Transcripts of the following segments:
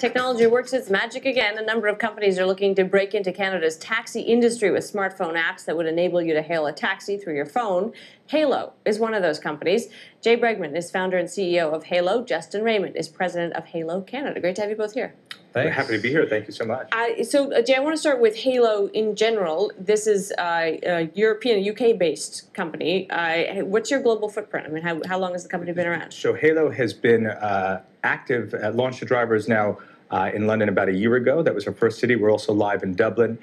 Technology works its magic again. A number of companies are looking to break into Canada's taxi industry with smartphone apps that would enable you to hail a taxi through your phone. Hailo is one of those companies. Jay Bregman is founder and CEO of Hailo. Justin Raymond is president of Hailo Canada. Great to have you both here. Thanks. We're happy to be here. Thank you so much. Jay, I want to start with Hailo in general. This is a European, UK-based company. What's your global footprint? I mean, how long has the company been around? So Hailo has been active, launched to drivers now in London about a year ago. That was our first city. We're also live in Dublin.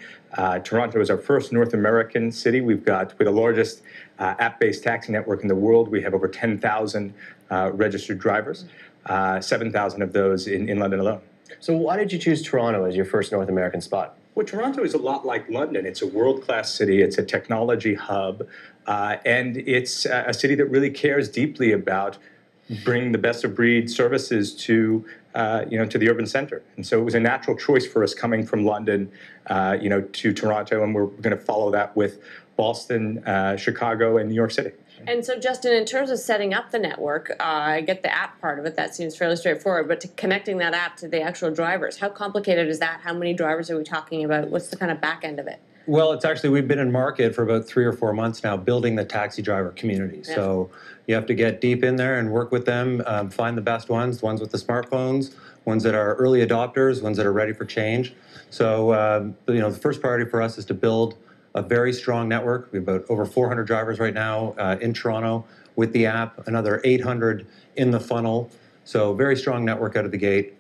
Toronto is our first North American city. We're the largest app-based taxi network in the world. We have over 10,000 registered drivers, 7,000 of those in London alone. So why did you choose Toronto as your first North American spot? Well, Toronto is a lot like London. It's a world-class city. It's a technology hub, and it's a city that really cares deeply about bringing the best-of-breed services to the urban center. And so it was a natural choice for us coming from London, to Toronto, and we're going to follow that with Boston, Chicago, and New York City. And so, Justin, in terms of setting up the network, I get the app part of it. That seems fairly straightforward. But connecting that app to the actual drivers, how complicated is that? How many drivers are we talking about? What's the kind of back end of it? Well, it's actually, we've been in market for about 3 or 4 months now, building the taxi driver community. Yeah. So you have to get deep in there and work with them, find the best ones with the smartphones, ones that are early adopters, ones that are ready for change. So, the first priority for us is to build a very strong network. We have about over 400 drivers right now in Toronto with the app, another 800 in the funnel. So very strong network out of the gate.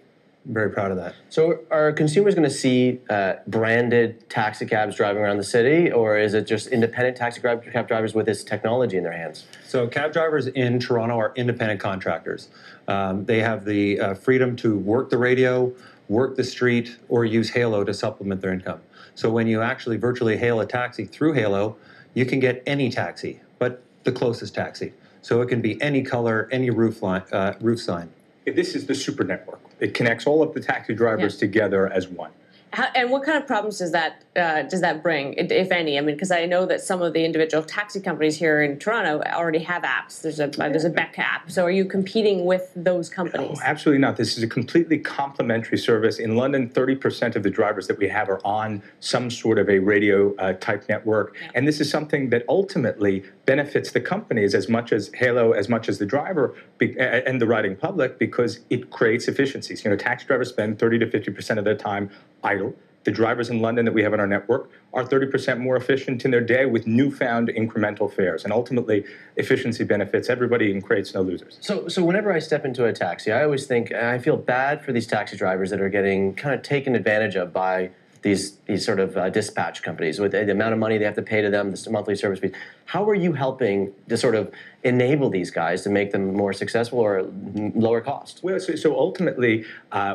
I'm very proud of that. So are consumers going to see branded taxi cabs driving around the city, or is it just independent taxi cab drivers with this technology in their hands? So cab drivers in Toronto are independent contractors. They have the freedom to work the radio, work the street, or use Hailo to supplement their income. So when you actually virtually hail a taxi through Hailo, you can get any taxi, but the closest taxi. So it can be any color, any roof sign. This is the super network. It connects all of the taxi drivers together as one. And what kind of problems does that bring, if any? I mean, because I know that some of the individual taxi companies here in Toronto already have apps. There's a Beck app. So are you competing with those companies? No, absolutely not. This is a completely complementary service. In London, 30% of the drivers that we have are on some sort of a radio type network. Yeah. And this is something that ultimately benefits the companies as much as Hailo, as much as the driver and the riding public, because it creates efficiencies. Taxi drivers spend 30 to 50% of their time idle. The drivers in London that we have on our network are 30% more efficient in their day with newfound incremental fares. And ultimately, efficiency benefits everybody and creates no losers. So whenever I step into a taxi, I always think, I feel bad for these taxi drivers that are getting kind of taken advantage of by these sort of dispatch companies with the amount of money they have to pay to them, the monthly service fees. How are you helping to sort of enable these guys to make them more successful or lower cost? Well, so ultimately,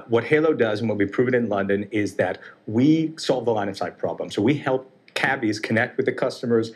what Hailo does and what we've proven in London is that we solve the line of sight problem. So we help cabbies connect with the customers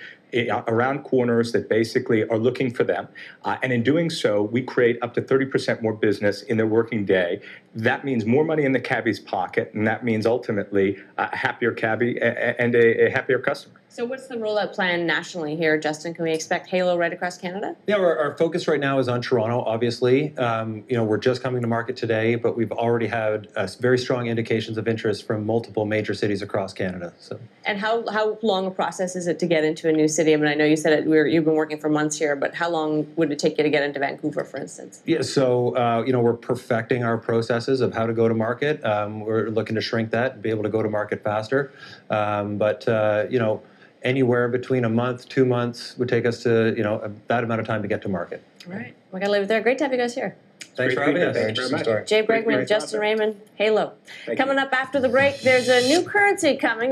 around corners that basically are looking for them. And in doing so, we create up to 30% more business in their working day. That means more money in the cabbie's pocket, and that means ultimately a happier cabbie and a happier customer. So what's the rollout plan nationally here, Justin? Can we expect Hailo right across Canada? Yeah, our focus right now is on Toronto, obviously. We're just coming to market today, but we've already had very strong indications of interest from multiple major cities across Canada. So. And how long a process is it to get into a new city? I mean, I know you said you've been working for months here, but how long would it take you to get into Vancouver, for instance? Yeah, so we're perfecting our processes of how to go to market. We're looking to shrink that and be able to go to market faster. Anywhere between a month, 2 months would take us to, that amount of time to get to market. All right. We're going to leave it there. Great to have you guys here. Thanks for having us. Thank you very much. Jay Bregman, Justin Raymond, Hailo. Coming up after the break, there's a new currency coming.